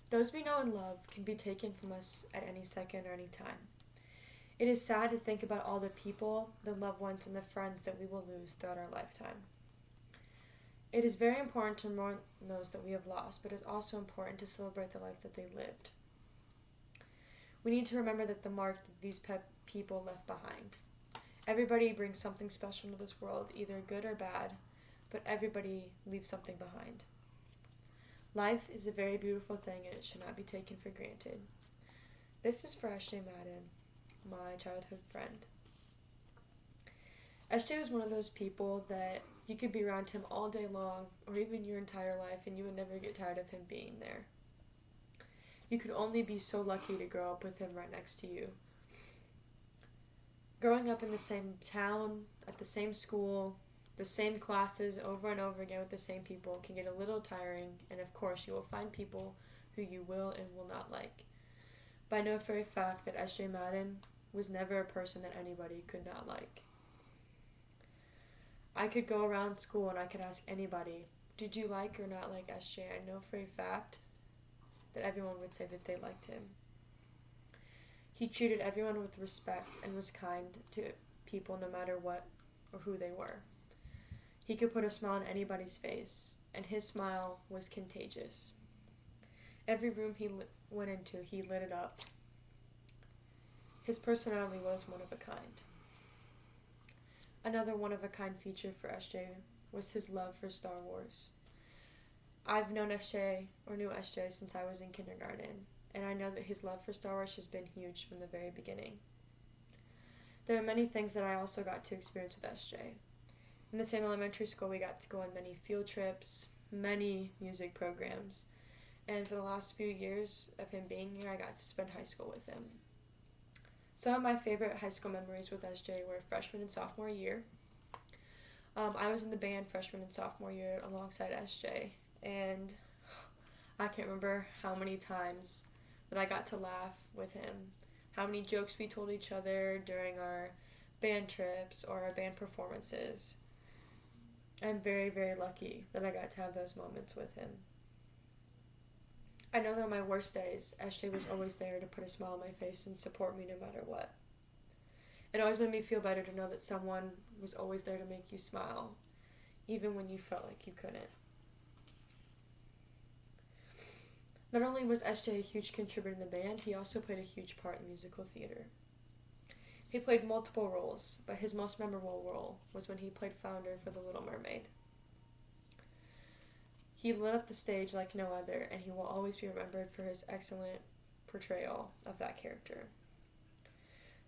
Those we know and love can be taken from us at any second or any time. It is sad to think about all the people, the loved ones, and the friends that we will lose throughout our lifetime. It is very important to mourn those that we have lost, but it is also important to celebrate the life that they lived. We need to remember that the mark that these people left behind. Everybody brings something special into this world, either good or bad, but everybody leaves something behind. Life is a very beautiful thing and it should not be taken for granted. This is for S.J Madden, my childhood friend. S.J was one of those people that you could be around him all day long, or even your entire life, and you would never get tired of him being there. You could only be so lucky to grow up with him right next to you. Growing up in the same town, at the same school, the same classes over and over again with the same people can get a little tiring, and of course you will find people who you will and will not like. But I know for a fact that S.J Madden was never a person that anybody could not like. I could go around school and I could ask anybody, did you like or not like S.J? I know for a fact that everyone would say that they liked him. He treated everyone with respect and was kind to people no matter what or who they were. He could put a smile on anybody's face, and his smile was contagious. Every room he went into, he lit it up. His personality was one of a kind. Another one-of-a-kind feature for S.J. was his love for Star Wars. I've known S.J. or knew S.J. since I was in kindergarten, and I know that his love for Star Wars has been huge from the very beginning. There are many things that I also got to experience with S.J. In the same elementary school, we got to go on many field trips, many music programs, and for the last few years of him being here, I got to spend high school with him. Some of my favorite high school memories with S.J. were freshman and sophomore year. I was in the band freshman and sophomore year alongside S.J., and I can't remember how many times that I got to laugh with him, how many jokes we told each other during our band trips or our band performances. I'm very, very lucky that I got to have those moments with him. I know that on my worst days, S.J. was always there to put a smile on my face and support me no matter what. It always made me feel better to know that someone was always there to make you smile, even when you felt like you couldn't. Not only was S.J. a huge contributor in the band, he also played a huge part in musical theater. He played multiple roles, but his most memorable role was when he played Flounder for The Little Mermaid. He lit up the stage like no other, and he will always be remembered for his excellent portrayal of that character.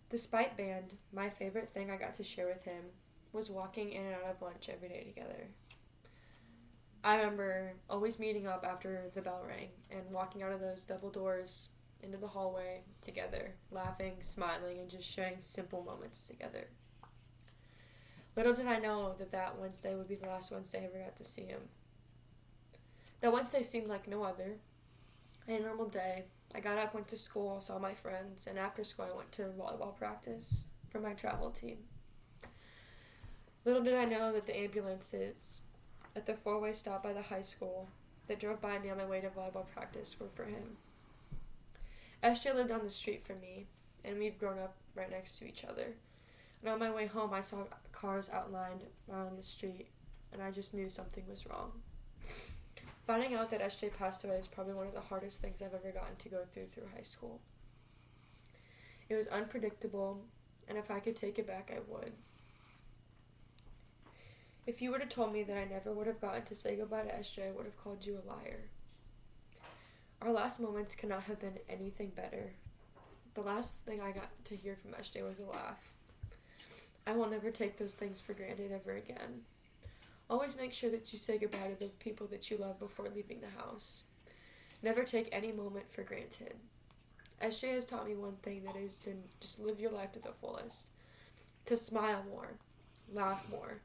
Despite band, my favorite thing I got to share with him was walking in and out of lunch every day together. I remember always meeting up after the bell rang and walking out of those double doors into the hallway together, laughing, smiling, and just sharing simple moments together. Little did I know that that Wednesday would be the last Wednesday I ever got to see him. That Wednesday seemed like no other. On a normal day, I got up, went to school, saw my friends, and after school I went to volleyball practice for my travel team. Little did I know that the ambulances at the four-way stop by the high school that drove by me on my way to volleyball practice were for him. S.J. lived on the street from me, and we've grown up right next to each other. And on my way home, I saw cars outlined on the street, and I just knew something was wrong. Finding out that S.J. passed away is probably one of the hardest things I've ever gotten to go through high school. It was unpredictable, and if I could take it back, I would. If you would have told me that I never would have gotten to say goodbye to S.J., I would have called you a liar. Our last moments could not have been anything better. The last thing I got to hear from S.J. was a laugh. I will never take those things for granted ever again. Always make sure that you say goodbye to the people that you love before leaving the house. Never take any moment for granted. S.J. has taught me one thing, that is to just live your life to the fullest. To smile more, laugh more,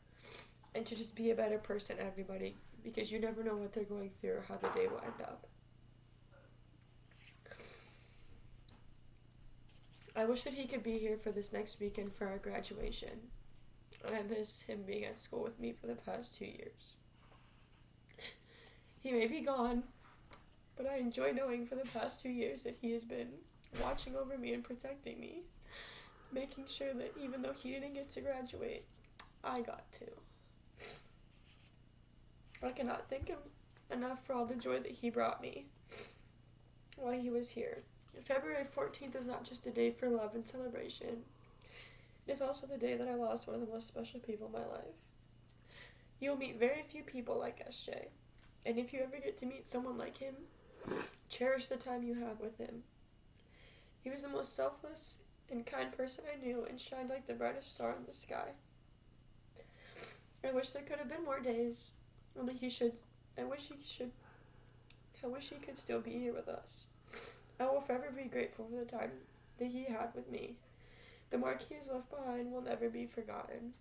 and to just be a better person, everybody, because you never know what they're going through or how the day will end up. I wish that he could be here for this next weekend for our graduation, and I miss him being at school with me for the past 2 years. He may be gone, But I enjoy knowing for the past 2 years that he has been watching over me and protecting me, making sure that even though he didn't get to graduate, I got to. I cannot thank him enough for all the joy that he brought me while he was here. February 14th is not just a day for love and celebration. It is also the day that I lost one of the most special people in my life. You will meet very few people like S.J. And if you ever get to meet someone like him, cherish the time you have with him. He was the most selfless and kind person I knew and shined like the brightest star in the sky. I wish there could have been more days. I wish he could still be here with us. I will forever be grateful for the time that he had with me. The mark he has left behind will never be forgotten.